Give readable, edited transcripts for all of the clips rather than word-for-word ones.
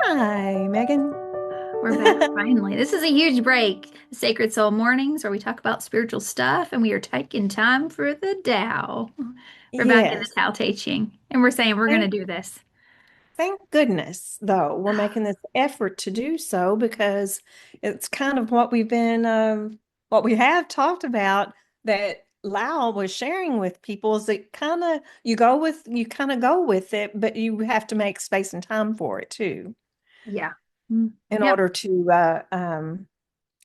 Hi, Megan. We're back finally. This is a huge break. Sacred Soul Mornings, where we talk about spiritual stuff, and we are taking time for the Tao. We're back in the Yes. Tao Te Ching, and we're saying we're going to Thank, do this. thank goodness, though, we're making this effort to do so because it's kind of what we have talked about that Lao was sharing with people is that you kind of go with it, but you have to make space and time for it too Yeah. in Yep. order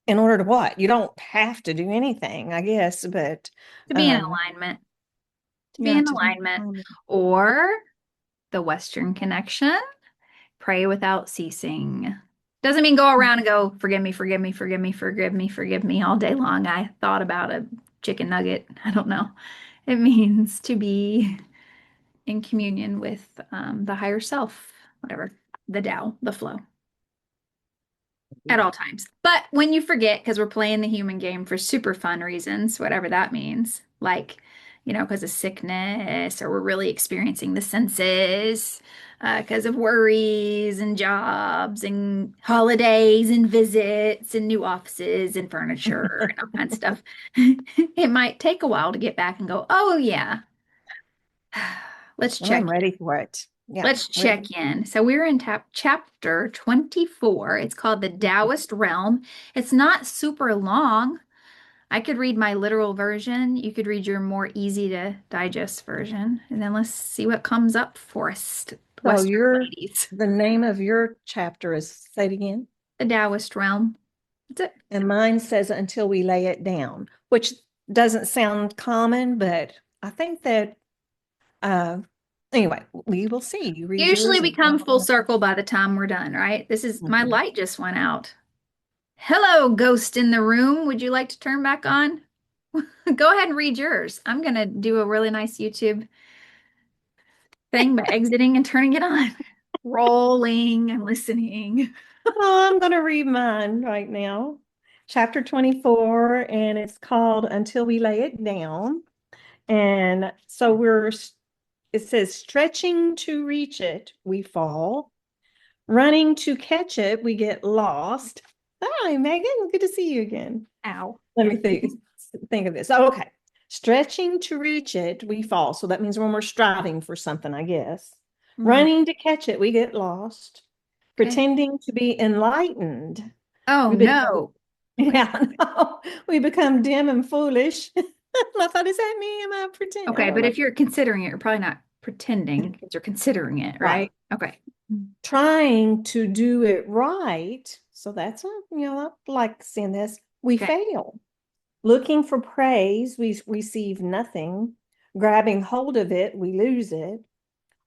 in order to what? You don't have to do anything, I guess, but To be in um, alignment. To be yeah, in to be. alignment. Or the Western connection, pray without ceasing. Doesn't mean go around and go, forgive me, forgive me, forgive me, forgive me, forgive me all day long. I thought about a chicken nugget. I don't know. It means to be in communion with the higher self, whatever, the Tao, the flow at all times. But when you forget, because we're playing the human game for super fun reasons, whatever that means, like, because of sickness, or we're really experiencing the senses, because of worries and jobs and holidays and visits and new offices and furniture and all kinds of stuff, it might take a while to get back and go, oh, yeah, let's Well, check. I'm ready for it. Yeah, Let's ready. check in. So we're in chapter 24. It's called the Taoist Realm. It's not super long. I could read my literal version. You could read your more easy to digest version. And then let's see what comes up for us, So Western ladies. the name of your chapter is, say it again. The Taoist Realm. That's it. And mine says until we lay it down, which doesn't sound common, but I think that, uh, anyway, we will see. You read Usually yours we and come full circle by the time we're done, right? This is my Mhm. light just went out. Hello, ghost in the room. Would you like to turn back on? Go ahead and read yours. I'm going to do a really nice YouTube thing by exiting and turning it on. Rolling and listening. Oh, I'm going to read mine right now. Chapter 24, and it's called Until We Lay It Down. And so it says, stretching to reach it, we fall. Running to catch it, we get lost. Hi, Megan. Good to see you again. Ow. Let me think of this. Oh, okay. Stretching to reach it, we fall. So that means when we're striving for something, I guess. Mhm. Running to catch it, we get lost. Okay. Pretending to be enlightened, Oh we become, no. Wait. yeah, no, we become dim and foolish. I thought, is that me? Am I pretending? I Okay, don't but know. if you're considering it, you're probably not pretending because you're considering it, Right. right? Okay. Trying to do it right. So that's I like seeing this. We Okay. fail. Looking for praise, we receive nothing. Grabbing hold of it, we lose it.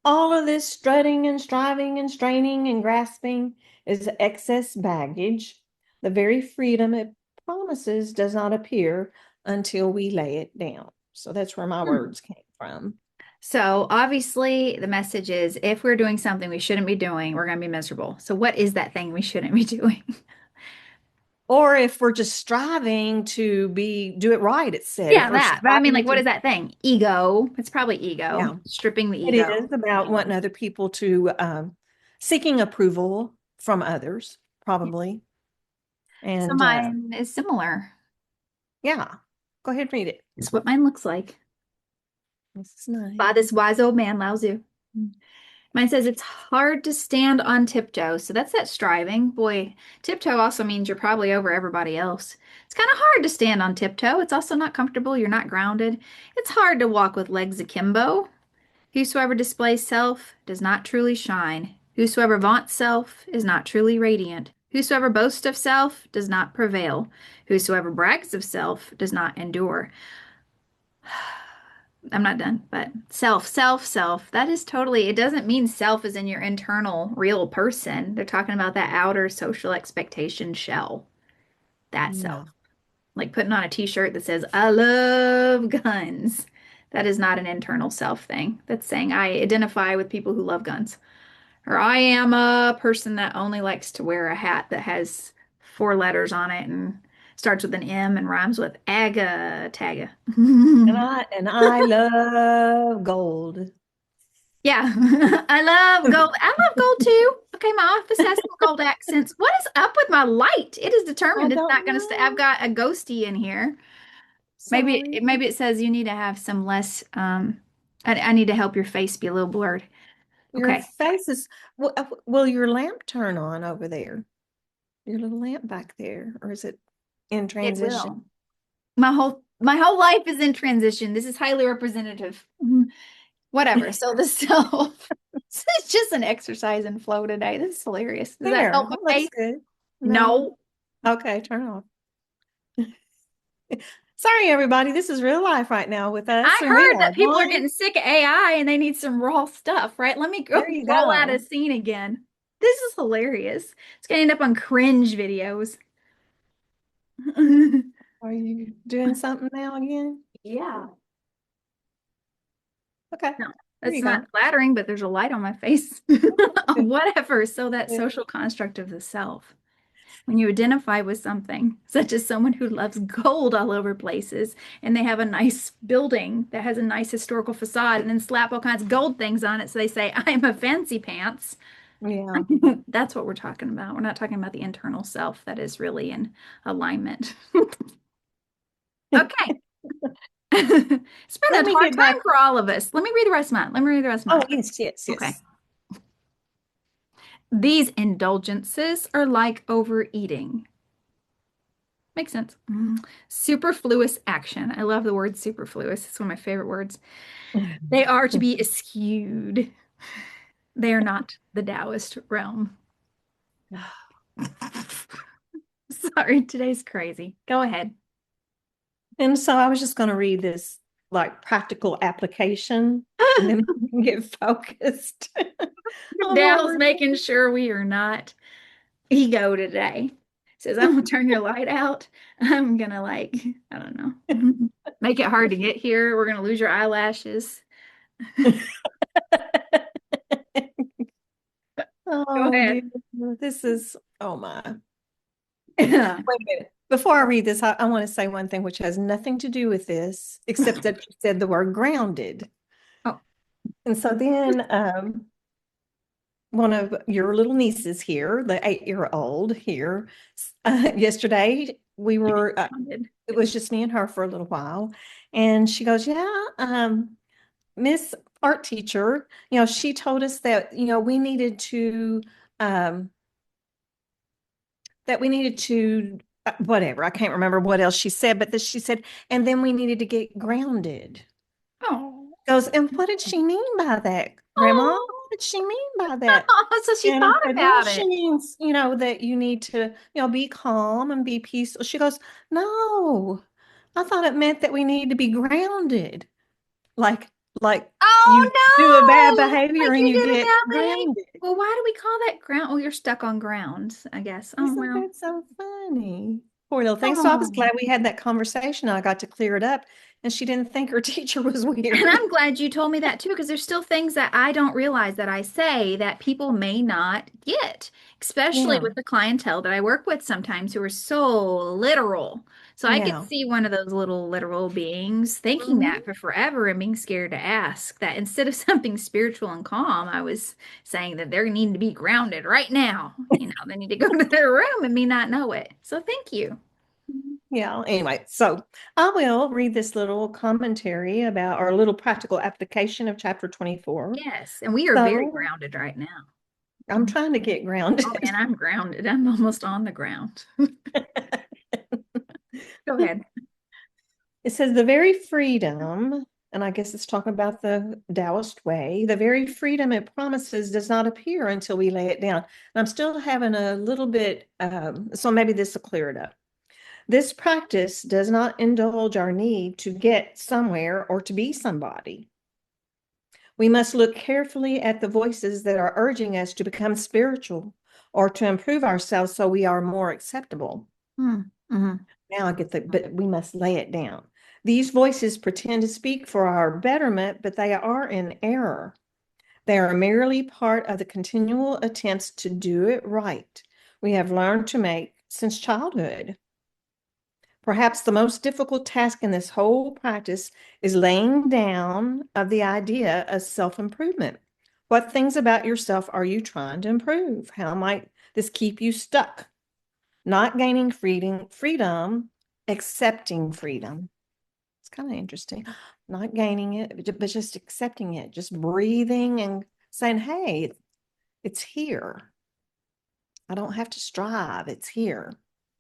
All of this strutting and striving and straining and grasping is excess baggage. The very freedom it promises does not appear until we lay it down. So that's where my Hmm. words came from. So obviously the message is if we're doing something we shouldn't be doing, we're going to be miserable. So what is that thing we shouldn't be doing? Or if we're just striving to do it right, it said. If Yeah, we're that. But I mean, striving like, what to, is that thing? Ego. It's probably ego. yeah, Stripping the it ego. is about wanting other people to, seeking approval from others, probably. So And mine is similar. yeah, go ahead and read it. It's what mine looks like. This is nice. By this wise old man, Lao Tzu. Mine says it's hard to stand on tiptoe. So that's that striving. Boy, tiptoe also means you're probably over everybody else. It's kind of hard to stand on tiptoe. It's also not comfortable. You're not grounded. It's hard to walk with legs akimbo. Whosoever displays self does not truly shine. Whosoever vaunts self is not truly radiant. Whosoever boasts of self does not prevail. Whosoever brags of self does not endure. I'm not done, but self, self, self. That is totally, it doesn't mean self is in your internal real person. They're talking about that outer social expectation shell, that Yeah. self. Like putting on a t-shirt that says, I love guns. That is not an internal self thing. That's saying I identify with people who love guns. Or I am a person that only likes to wear a hat that has four letters on it and starts with an M and rhymes with aga taga. And I love gold. Yeah, I love gold. I love gold too. Okay, my office has some gold accents. What is up with my light? It is I determined it's don't not going to stay. I've know. got a ghosty in here. Sorry. Maybe it says you need to have some less. I need to help your face be a little blurred. Your Okay, face is, will your lamp turn on over there? Your little lamp back there, or is it in it transition? will. My whole life is in transition. This is highly representative. Whatever. So the self. This is just an exercise in flow today. This is hilarious. Does that There, help my that looks face? good. No. No. Okay, turn off. Sorry, everybody. This is real life right now with us, I and we heard are that people are one. getting sick of AI and they need some raw stuff, right? Let me go There you roll out a go. scene again. This is hilarious. It's gonna end up on cringe videos. Are you doing something now again? Yeah. Okay, No, there that's you not go. flattering, but there's a light on my face. Good, Whatever. So that good. social construct of the self. When you identify with something, such as someone who loves gold all over places, and they have a nice building that has a nice historical facade, and then slap all kinds of gold things on it, so they say, I am a fancy pants. Yeah. That's what we're talking about. We're not talking about the internal self that is really in alignment. Okay. It's been Let a me hard get back. time for all of us. Let me read the rest of mine. Let me read the rest of Oh, mine. yes, yes, Okay. yes. These indulgences are like overeating. Makes sense. Superfluous action. I love the word superfluous. It's one of my favorite words. They are to be eschewed. They are not the Taoist realm. Sorry, today's crazy. Go ahead. And so I was just going to read this like practical application, and then we can get focused on what Dow's we're making sure we are not ego today. Says, I'm gonna turn your light out. I'm gonna I don't know, make it hard to get here. We're gonna lose your eyelashes. doing. Go Oh, ahead. dear. This is, oh my. Yeah. Wait a minute. Before I read this, I want to say one thing which has nothing to do with this, except that you said the word grounded. Oh, And so then one of your little nieces here, the 8-year-old here, yesterday it was just me and her for a little while. And she goes, yeah, Miss art teacher, she told us that, um, that we needed to, whatever, I can't remember what else she said, but she said, and then we needed to get grounded. oh, Goes, and what did she mean by that, Grandma? oh. What did she mean by that? So she And I thought said, well, about she it. means, that you need to, be calm and be peaceful. She goes, no, I thought it meant that we need to be grounded. Like, like you do a bad Oh no! behavior Like and you you did a get bad behavior. grounded. Well, why do we call that ground? Oh, you're stuck on ground, I guess. Oh Isn't well. that so funny? Poor little thing. So I was Oh. glad we had that conversation. I got to clear it up, and she didn't think her teacher was And weird. I'm glad you told me that too, because there's still things that I don't realize that I say that people may not get, especially Yeah, with the clientele that I work with sometimes who are so literal. So I could yeah. see one of those little literal beings thinking that Mhm. for forever and being scared to ask that instead of something spiritual and calm, I was saying that they need to be grounded right now. They need to go to their room and me not know it. So thank you. Yeah. Anyway, so I will read this little commentary about our little practical application of chapter 24. Yes, and we are very So grounded right now. I'm trying to get Oh man, grounded. I'm grounded. I'm almost on the ground. Go ahead. It says the very freedom, and I guess it's talking about the Taoist way, the very freedom it promises does not appear until we lay it down. And I'm still having a little bit, so maybe this will clear it up. This practice does not indulge our need to get somewhere or to be somebody. We must look carefully at the voices that are urging us to become spiritual or to improve ourselves so we are more acceptable. Mm-hmm. Now I get but we must lay it down. These voices pretend to speak for our betterment, but they are in error. They are merely part of the continual attempts to do it right we have learned to make since childhood. Perhaps the most difficult task in this whole practice is laying down of the idea of self-improvement. What things about yourself are you trying to improve? How might this keep you stuck? Not gaining freedom, accepting freedom. It's kind of interesting. Not gaining it, but just accepting it, just breathing and saying, hey, it's here. I don't have to strive. It's here.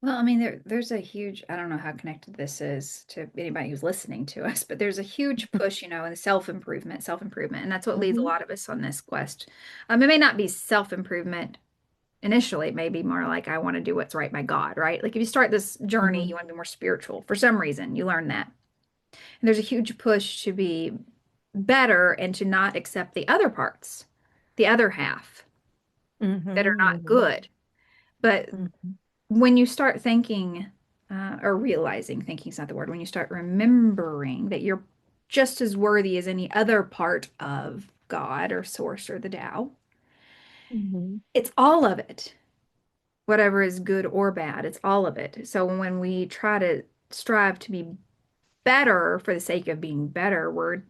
Well, I mean, there's a huge, I don't know how connected this is to anybody who's listening to us, but there's a huge push, in self-improvement, self-improvement. And that's what leads a Hmm. lot of us on this quest. It may not be self-improvement initially. It may be more like, I want to do what's right by God, right? Like if you start this journey, you Hmm. want to be more spiritual. For some reason, you learn that. And there's a huge push to be better and to not accept the other parts, the other half that are not Hmm. good. But Hmm. when you start thinking or realizing, thinking is not the word, when you start remembering that you're just as worthy as any other part of God or source or the Tao, Hmm. it's all of it. Whatever is good or bad, it's all of it. So when we try to strive to be better for the sake of being better, we're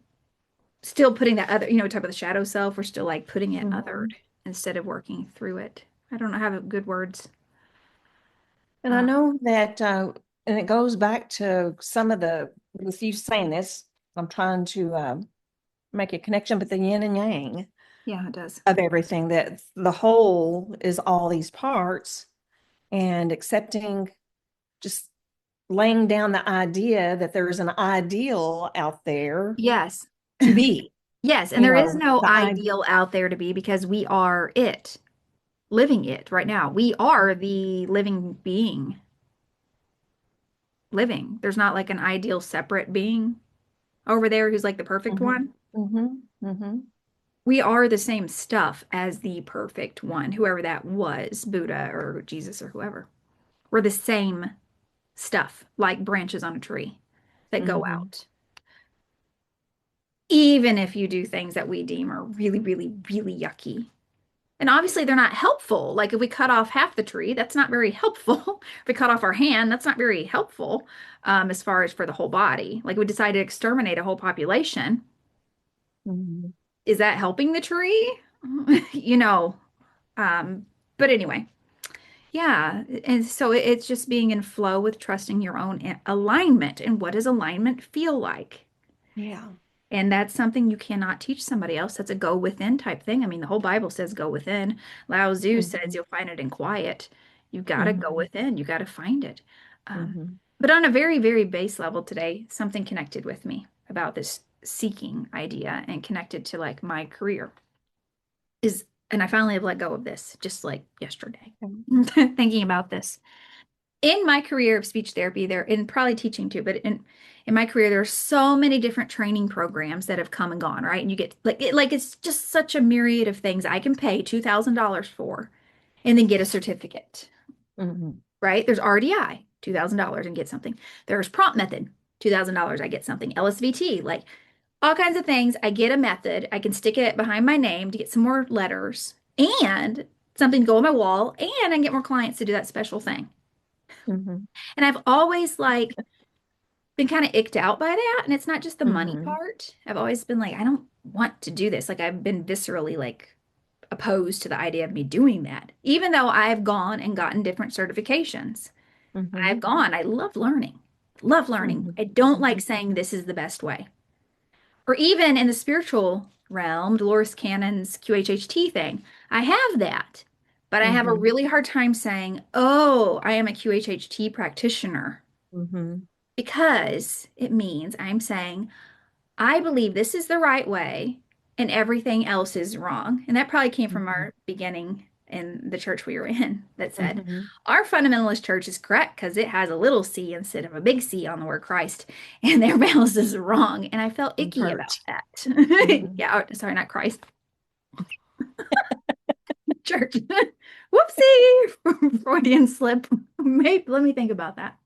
still putting that other, type of the shadow self, we're still like putting it othered Hmm. instead of working through it. I don't know, have good words. And I Uh, know that, and it goes back to some of with you saying this, I'm trying to make a connection, but the yin and yang yeah, it does. of everything, that the whole is all these parts, and accepting, just laying down the idea that there is an ideal out there Yes. to be, Yes, and there is no the I. ideal out there to be because we are it, living it right now. We are the living being living. There's not like an ideal separate being over there who's like the perfect Hmm. one. Hmm. Hmm. We are the same stuff as the perfect one, whoever that was, Buddha or Jesus or whoever. We're the same stuff, like branches on a tree that go Hmm. out. Even if you do things that we deem are really, really, really yucky. And obviously, they're not helpful. Like if we cut off half the tree, that's not very helpful. If we cut off our hand, that's not very helpful as far as for the whole body. Like we decide to exterminate a whole population. Hmm. Is that helping the tree? You know, um, but anyway, yeah. And so it's just being in flow with trusting your own alignment. And what does alignment feel like? Yeah. And that's something you cannot teach somebody else. That's a go within type thing. I mean, the whole Bible says go within. Lao Tzu says Hmm. you'll find it in quiet. You got to go Hmm. within. You got to find it. Um, Hmm. but on a very, very base level today, something connected with me about this seeking idea and connected to like my career is, and I finally have let go of this just like yesterday, thinking about this in my career of speech therapy there and probably teaching too, but in my career there are so many different training programs that have come and gone, right? And you get like it's just such a myriad of things I can pay $2,000 for and then get a certificate, Hmm. right? There's RDI, $2,000 and get something. There's prompt method, $2,000 I get something. LSVT, like all kinds of things. I get a method. I can stick it behind my name to get some more letters and something to go on my wall and I can get more clients to do that special thing. Hmm. And I've always like been kind of icked out by that. And it's not just the money Hmm. part. I've always been like, I don't want to do this. Like I've been viscerally like opposed to the idea of me doing that, even though I've gone and gotten different certifications. I've Hmm. gone, I love learning. Love learning. Hmm. I don't like Hmm. saying this is the best way. Or even in the spiritual realm, Dolores Cannon's QHHT thing, I have that. But I have a Hmm. really hard time saying, oh, I am a QHHT practitioner Hmm. because it means I'm saying, I believe this is the right way and everything else is wrong. And that probably came from Hmm. our beginning in the church we were in that said, Hmm. our fundamentalist church is correct because it has a little c instead of a big C on the word Christ, and everybody else is wrong. And I felt I'm icky about hurt. that. Hmm. Yeah, sorry, not Christ, church. Whoopsie, Freudian slip. Maybe let me think about that.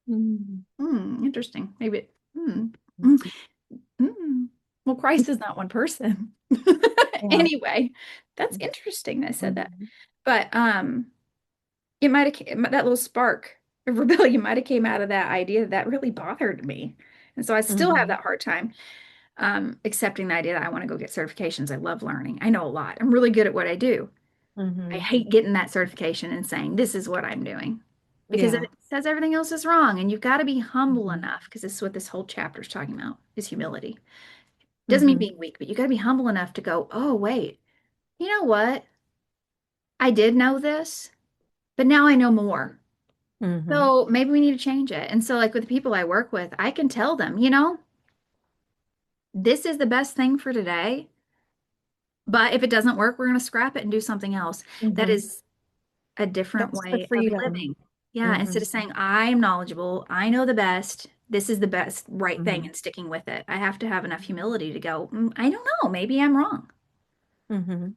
Hmm. Interesting. Maybe. Mm, mm. Well, Christ is not one person. Yeah. Anyway, that's interesting that I said that. Hmm. But it might have that little spark of rebellion might have came out of that idea that really bothered me. And so I still have Hmm. that hard time. Accepting the idea that I want to go get certifications. I love learning. I know a lot. I'm really good at what I do. I Mm-hmm. hate getting that certification and saying, this is what I'm doing, because it Yeah. says everything else is wrong. And you've got to be humble Mm-hmm. enough, because this is what this whole chapter is talking about, is humility. Doesn't mean Mm-hmm. being weak, but you got to be humble enough to go, oh, wait, you know what? I did know this, but now I know more. Mm-hmm. So maybe we need to change it. And so, like with the people I work with, I can tell them, this is the best thing for today. But if it doesn't work, we're going to scrap it and do something else. That Mm-hmm. is a different That's the way of freedom. living. Yeah, Mm-hmm. instead of saying, I'm knowledgeable, I know the best, this is the best right thing, Mm-hmm. and sticking with it. I have to have enough humility to go, I don't know, maybe I'm wrong. Mm-hmm.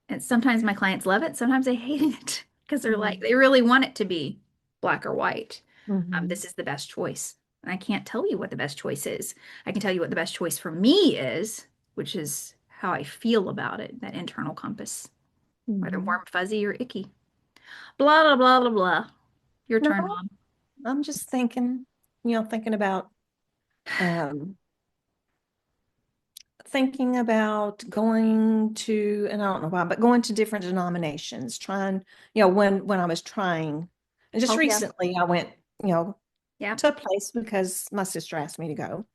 And sometimes my clients love it, sometimes they hate it because they're like, Mm-hmm. they really want it to be black or white. Mm-hmm. This is the best choice. And I can't tell you what the best choice is. I can tell you what the best choice for me is, which is how I feel about it, that internal compass, whether Mm-hmm. warm, fuzzy, or icky. Blah, blah, blah, blah, blah. Your No, turn, Mom. I'm just thinking about um thinking about going to, and I don't know why, but going to different denominations, trying, when I was trying, and just Oh, yeah. recently I went, you know, Yeah. to a place because my sister asked me to go.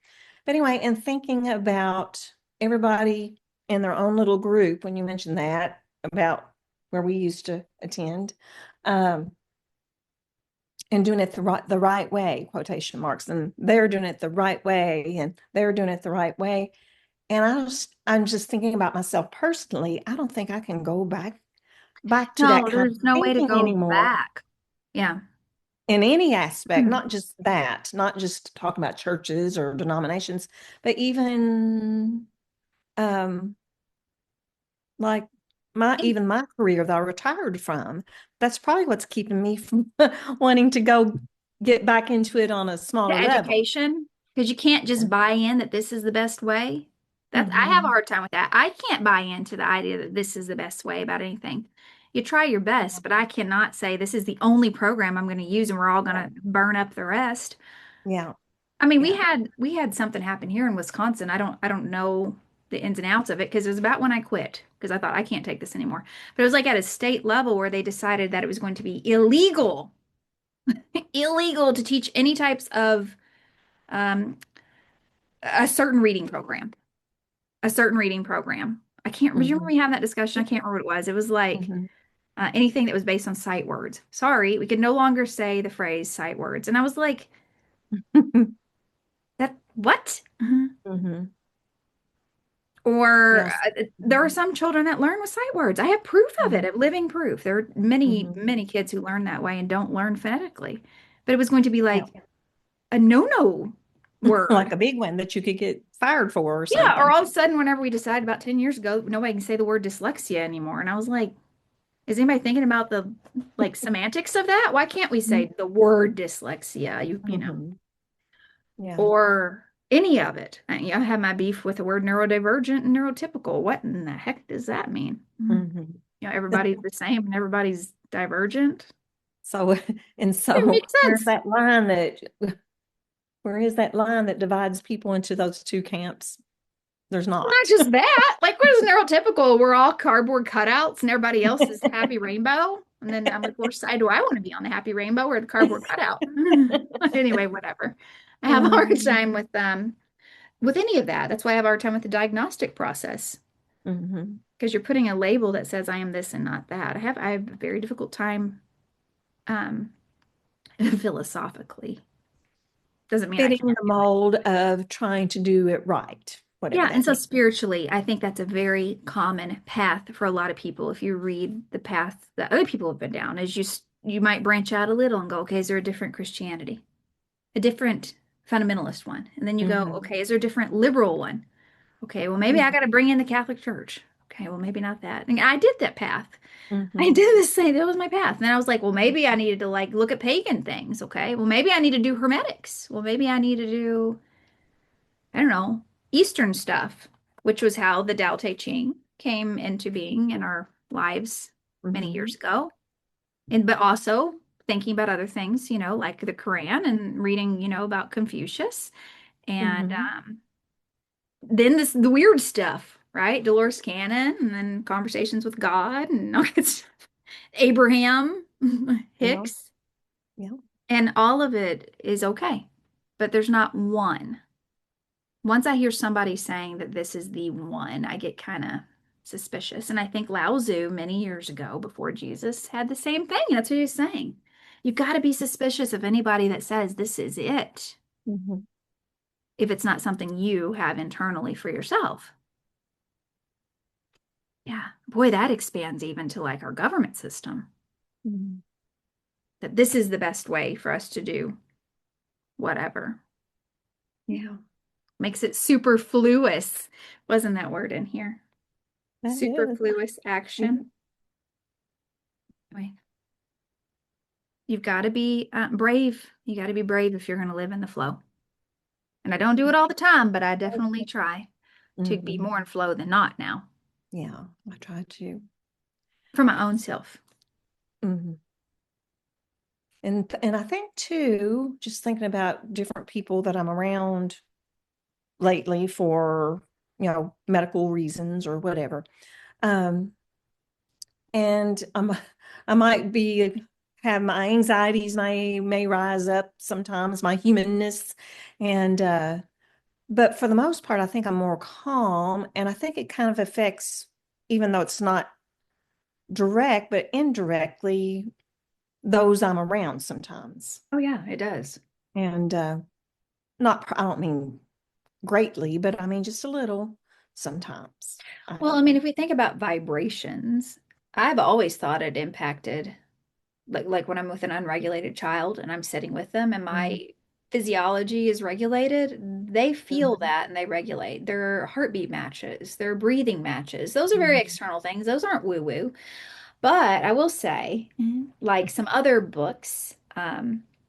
But anyway, and thinking about everybody in their own little group, when you mentioned that about where we used to attend, um, and doing it the right way, quotation marks, and they're doing it the right way, and they're doing it the right way. And I'm just thinking about myself personally. I don't think I can go back to that No, kind of there's no way to thinking go anymore back. Yeah. in any aspect, Hmm. not just that, not just talking about churches or denominations, but even um like And even my career that I retired from. That's probably what's keeping me from wanting to go get back into it on a the smaller level. education, because you can't just buy in that this is the best way. I have a Mm-hmm. hard time with that. I can't buy into the idea that this is the best way about anything. You try your best, but I cannot say this is the only program I'm going to use and we're all going Yeah. to burn up the rest. Yeah. I mean, we Yeah. had something happen here in Wisconsin. I don't know the ins and outs of it because it was about when I quit because I thought I can't take this anymore. But it was like at a state level where they decided that it was going to be illegal to teach any types of um, a certain reading program, a certain reading program. I can't, but you remember Mm-hmm. we having that discussion? I can't remember what it was. It was like Mm-hmm. anything that was based on sight words. Sorry, we could no longer say the phrase sight words. And I was like, that what? Mm-hmm. Or Yes. there are Mm-hmm. some children that learn with sight words. I have proof of it, Mm-hmm. of living proof. There are many, Mm-hmm. many kids who learn that way and don't learn phonetically. But it was going to be Yeah. like a no-no word. Like a big one that you could get fired for or Yeah, or something. all of a sudden, whenever we decided about 10 years ago, nobody can say the word dyslexia anymore. And I was like, is anybody thinking about the like semantics of that? Why can't we say the word dyslexia? Mm-hmm. Yeah. Or any of it. I have my beef with the word neurodivergent and neurotypical. What in the heck does that mean? Mm-hmm. Everybody's the same and everybody's divergent. So, and It so makes sense. where is that line that divides people into those two camps? There's Not not. just that. Like, what is neurotypical? We're all cardboard cutouts and everybody else is happy rainbow. And then I'm like, which side do I want to be on, the happy rainbow or the cardboard cutout? Anyway, whatever. I have a hard Um, time with any of that. That's why I have a hard time with the diagnostic process mhm. because you're putting a label that says I am this and not that. I have a very difficult time um, philosophically. Doesn't mean I Fitting can't the do it. mold of trying to do it right, whatever Yeah, and that so means. spiritually, I think that's a very common path for a lot of people. If you read the path that other people have been down, is you might branch out a little and go, okay, is there a different Christianity, a different fundamentalist one? And then you go, Hmm. okay, is there a different liberal one? Okay, well, maybe I got to bring in the Catholic Church. Okay, well, maybe not that. And I did that path. I Hmm. did this thing. That was my path. And then I was like, well, maybe I needed to like look at pagan things. Okay, well, maybe I need to do Hermetics. Well, maybe I need to do, I don't know, Eastern stuff, which was how the Tao Te Ching came into being in our lives many Hmm. years ago. And but also thinking about other things, like the Quran and reading, about Confucius and Hmm. then the weird stuff, right? Dolores Cannon, and then conversations with God, and all that stuff. Abraham Yeah. Hicks, Yeah. and all of it is okay. But there's not one. Once I hear somebody saying that this is the one, I get kind of suspicious. And I think Lao Tzu, many years ago before Jesus, had the same thing. That's what he was saying. You've got to be suspicious of anybody that says this is it, Hmm. if it's not something you have internally for yourself. Yeah. Boy, that expands even to like our government system, Hmm. that this is the best way for us to do whatever. Yeah. Yeah. Makes it superfluous. Wasn't that word in here? That is. Superfluous Mhm. action. Anyway, you've got to be brave. You got to be brave if you're going to live in the flow. And I don't do it all the time, but I definitely try to be Hmm. more in flow than not now Yeah, I try to. for my own self. Hmm. And I think too, just thinking about different people that I'm around lately for, medical reasons or whatever. Um, and I might be have my anxieties may rise up sometimes, my humanness, and but for the most part, I think I'm more calm, and I think it kind of affects, even though it's not direct, but indirectly, those I'm around sometimes. Oh, yeah, it does. And not, I don't mean greatly, but I mean just a little sometimes. I Well, don't I mean, know. if we think about vibrations, I've always thought it impacted, like when I'm with an unregulated child and I'm sitting with them and Mhm. my physiology is regulated, they feel Mhm. that and they regulate. Their heartbeat matches, their breathing matches. Those are very Mhm. external things. Those aren't woo-woo. But I will say, like some other books,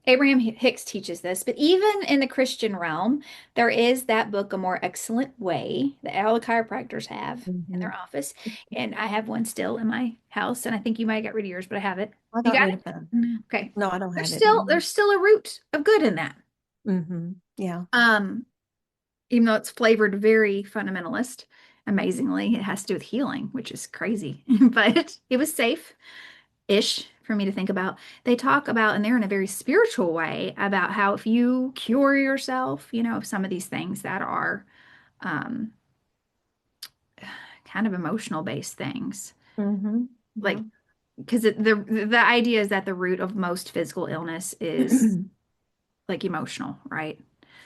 Abraham Hicks teaches this, but even in the Christian realm, there is that book, A More Excellent Way, that all the chiropractors have in their Mhm. office. And I have one still in my house, and I think you might get rid of yours, but I have it. I You got got rid it? of them. Okay. No, I don't There's have it still anymore. there's still a root of good in that. Yeah. Um, Even though it's flavored very fundamentalist, amazingly, it has to do with healing, which is crazy. But it was safe ish for me to think about. They talk about, and they're in a very spiritual way, about how if you cure yourself, of some of these things that are um, kind of emotional based things, Yeah. like because the idea is that the root of most physical illness is like emotional, right?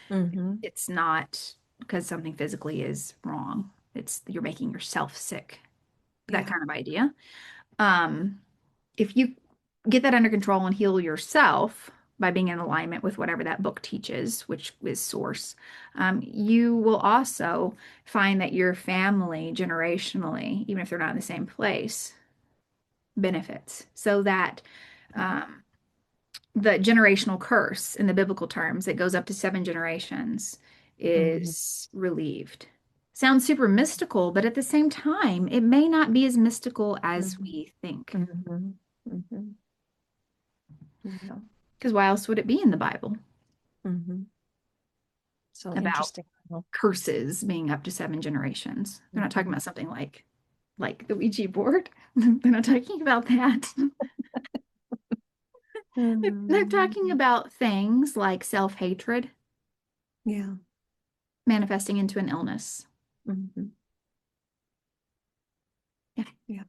Hmm. It's not because something physically is wrong. It's you're making yourself sick, that Yeah. kind of idea. Um, if you get that under control and heal yourself by being in alignment with whatever that book teaches, which is source, you will also find that your family generationally, even if they're not in the same place, benefits. So that um, the generational curse in the biblical terms, it goes up to 7 generations, Hmm. is relieved. Sounds super mystical, but at the same time, it may not be as mystical as Hmm. we think. Hmm. Hmm. Yeah. Because why else would it be in the Bible Hmm. So about interesting. Well, curses being up to 7 generations? They're not talking mhm. about something like the Ouija board. They're not talking about that. They're talking Mhm. about things like self-hatred Yeah. manifesting into an illness. Hmm. Yeah, Yeah.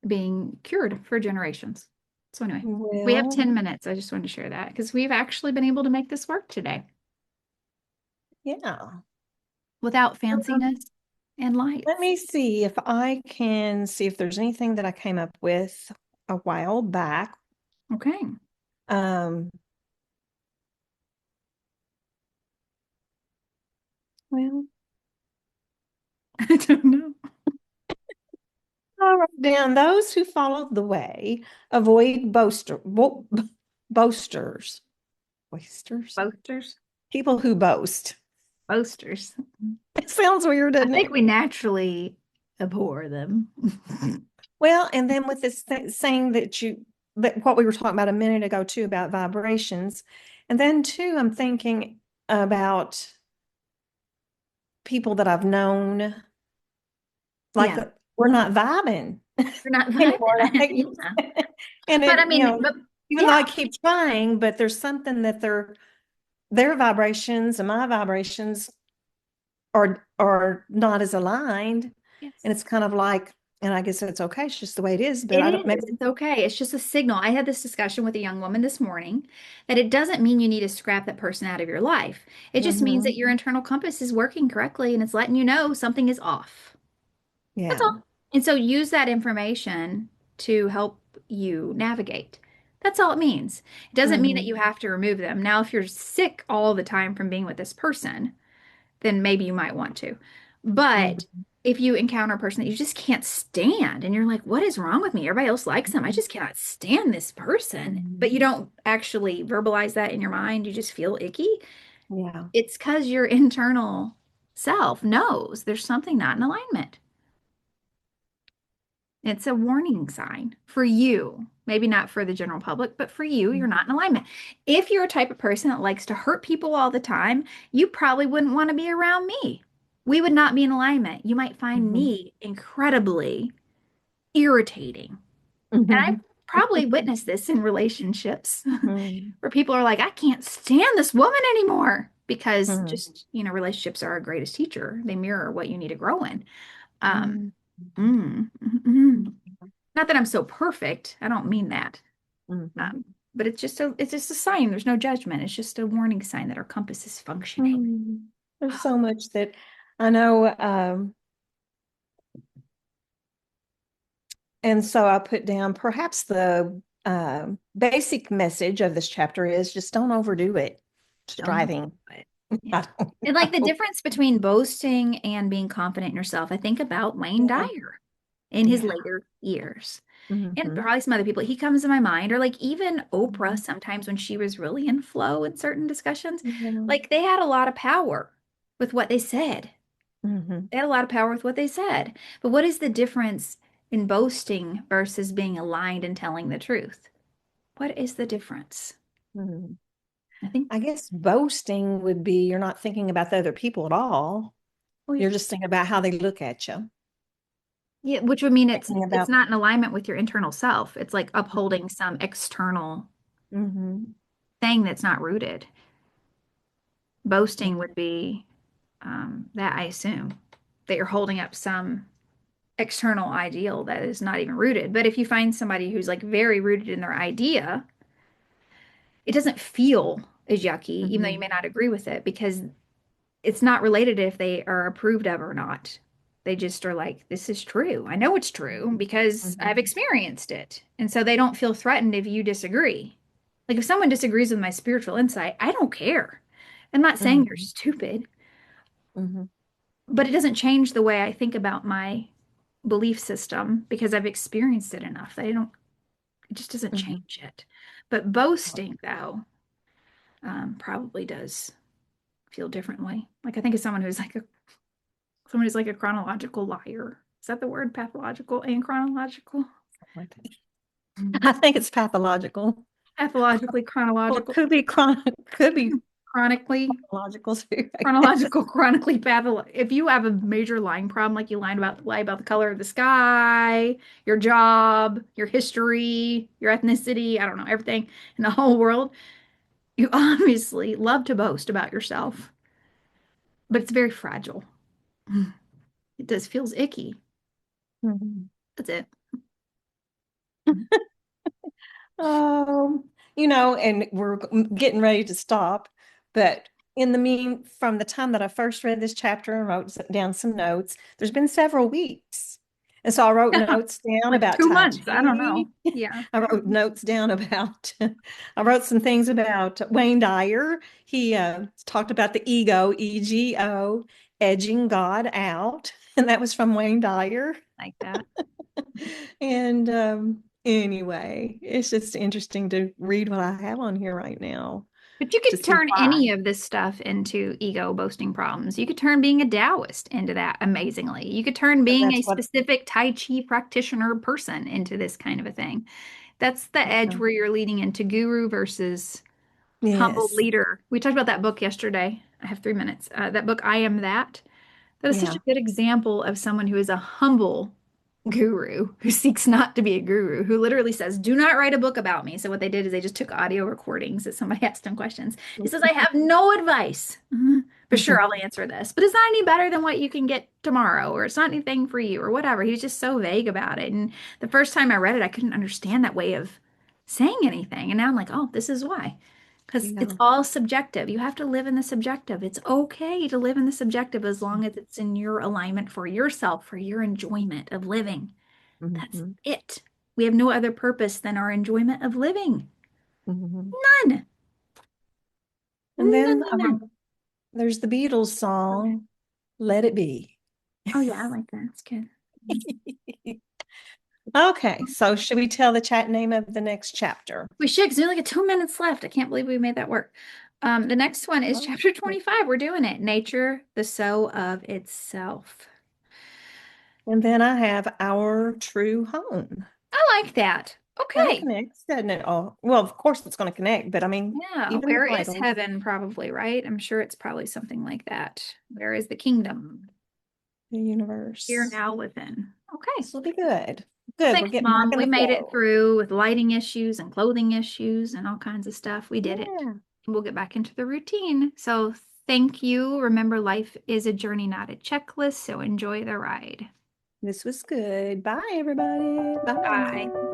being cured for generations. So anyway, we have Well, 10 minutes. I just wanted to share that because we've actually been able to make this work today yeah. without Um, fanciness and Let lights. me see if I can see if there's anything that I came up with a while back. Okay. Um, well, I don't know. I'll write down those who follow the way, avoid boasters, boasters, Boasters. people who boast. Boasters. It sounds weird, I doesn't think it? we naturally abhor them. Well, and then with this saying that what we were talking about a minute ago too about vibrations, and then too, I'm thinking about people that I've known, like Yeah. we're not vibing You're not anymore. vibing. Like Yeah. and But I it, mean, but even though yeah. I keep trying, but there's something that their vibrations and my vibrations are not as aligned. And Yes. it's kind of like, and I guess it's okay. It's just the way it is. But It I don't maybe. is. It's okay. It's just a signal. I had this discussion with a young woman this morning that it doesn't mean you need to scrap that person out of your life. It just means that Hmm. your internal compass is working correctly and it's letting you know something is off. That's Yeah. all. And so use that information to help you navigate. That's all it means. It doesn't mean that Hmm. you have to remove them. Now, if you're sick all the time from being with this person, then maybe you might want to. But Hmm. if you encounter a person that you just can't stand and you're like, what is wrong with me? Everybody else likes them. I just cannot stand this person. But you Hmm. don't actually verbalize that in your mind. You just feel icky. Yeah. It's because your internal self knows there's something not in alignment. It's a warning sign for you. Maybe not for the general public, but for you, you're not in alignment. If you're a type of person that likes to hurt people all the time, you probably wouldn't want to be around me. We would not be in alignment. You might find Hmm. me incredibly irritating. And I've Hmm. probably witnessed this in relationships Hmm. where people are like, I can't stand this woman anymore because Hmm. just, relationships are our greatest teacher. They mirror what you need to grow in. Um, Hmm. Not that I'm so perfect. I don't mean that. Hmm. Um, but it's just a sign. There's no judgment. It's just a warning sign that our compass is functioning. Hmm. There's so much that I know. And so I put down perhaps the basic message of this chapter is just don't overdo it. Don't Striving. do it. Yeah. I don't And like the know. difference between boasting and being confident in yourself, I think about Wayne Yeah. Dyer in his Yeah. later years. And Hmm. probably some other people. He comes to my mind, or like even Oprah Hmm. sometimes when she was really in flow in certain discussions, Yeah. like they had a lot of power with what they said. Hmm. They had a lot of power with what they said. But what is the difference in boasting versus being aligned and telling the truth? What is the difference? Hmm. I think, I guess boasting would be you're not thinking about the other people at all. well, You're just thinking about how they look at you. yeah, which would mean it's Thinking it's about. not in alignment with your internal self. It's like upholding some external Hmm. thing that's not rooted. Boasting would be that I assume that you're holding up some external ideal that is not even rooted. But if you find somebody who's like very rooted in their idea, it doesn't feel as yucky, even though you Hmm. may not agree with it, because it's not related if they are approved of or not. They just are like, this is true. I know it's true because I've Hmm. experienced it. And so they don't feel threatened if you disagree. Like if someone disagrees with my spiritual insight, I don't care. I'm not saying you're Hmm. stupid, Hmm. but it doesn't change the way I think about my belief system because I've experienced it enough that it just doesn't Hmm. change it. But boasting, though, probably does feel differently. Like I think of someone who's like a chronological liar. Is that the word? Pathological and chronological? I think it's pathological. Pathologically Well, it chronological, could be chronically pathological too, I guess. chronological, chronically pathological. If you have a major lying problem, like you lie about the color of the sky, your job, your history, your ethnicity, I don't know, everything in the whole world, you obviously love to boast about yourself, but it's very fragile. It does feels icky. Mhm. That's it. Um, and we're getting ready to stop, but from the time that I first read this chapter and wrote down some notes, there's been several weeks. And so I wrote notes down Like about 2 months. I don't Tai know. Chi. Yeah. I wrote notes down about, I wrote some things about Wayne Dyer. He talked about the ego, edging God out. And that was from Wayne Dyer. Like that. And anyway, it's just interesting to read what I have on here right now But you to could see turn why. any of this stuff into ego boasting problems. You could turn being a Taoist into that amazingly. You could turn And being that's a what, specific Tai Chi practitioner person into this kind of a thing. That's the edge yeah. where you're leading into guru versus humble Yes. leader. We talked about that book yesterday. I have 3 minutes. That book, I Am That. That is such Yeah. a good example of someone who is a humble guru who seeks not to be a guru, who literally says, "Do not write a book about me." So what they did is they just took audio recordings as somebody asked him questions. He says, "I have no advice, but sure, I'll answer this. But it's not any better than what you can get tomorrow, or it's not anything for you, or whatever." He was just so vague about it. And the first time I read it, I couldn't understand that way of saying anything. And now I'm like, oh, this is why. Because it's Yeah. all subjective. You have to live in the subjective. It's okay to live in the subjective as long as it's in your alignment for yourself, for your enjoyment of living. That's Mhm. it. We have no other purpose than our enjoyment of living. Mhm. None. And None, then none, none. there's the Beatles song, Let It Be. Oh, yeah, I like that. It's good. Okay, so should we tell the chat name of the next chapter? We should, because we only got 2 minutes left. I can't believe we made that work. The next one is Oh, chapter 25. We're doing it. Nature, the so of itself. and then I have Our True Home. I like that. Kind of Okay. connects, doesn't it? Oh, well, of course it's going to connect, but I mean, Yeah. even the Where is titles, heaven? Probably, right? I'm sure it's probably something like that. Where is the kingdom? the Here universe. now within. Okay. This will be good. Well, Good. We're thanks, getting back Mom. in We the made it flow. through with lighting issues and clothing issues and all kinds of stuff. We did it. Yeah, We'll get back into the routine. So thank you. Remember, life is a journey, not a checklist. So enjoy the ride. this was good. Bye, everybody. Bye. Bye.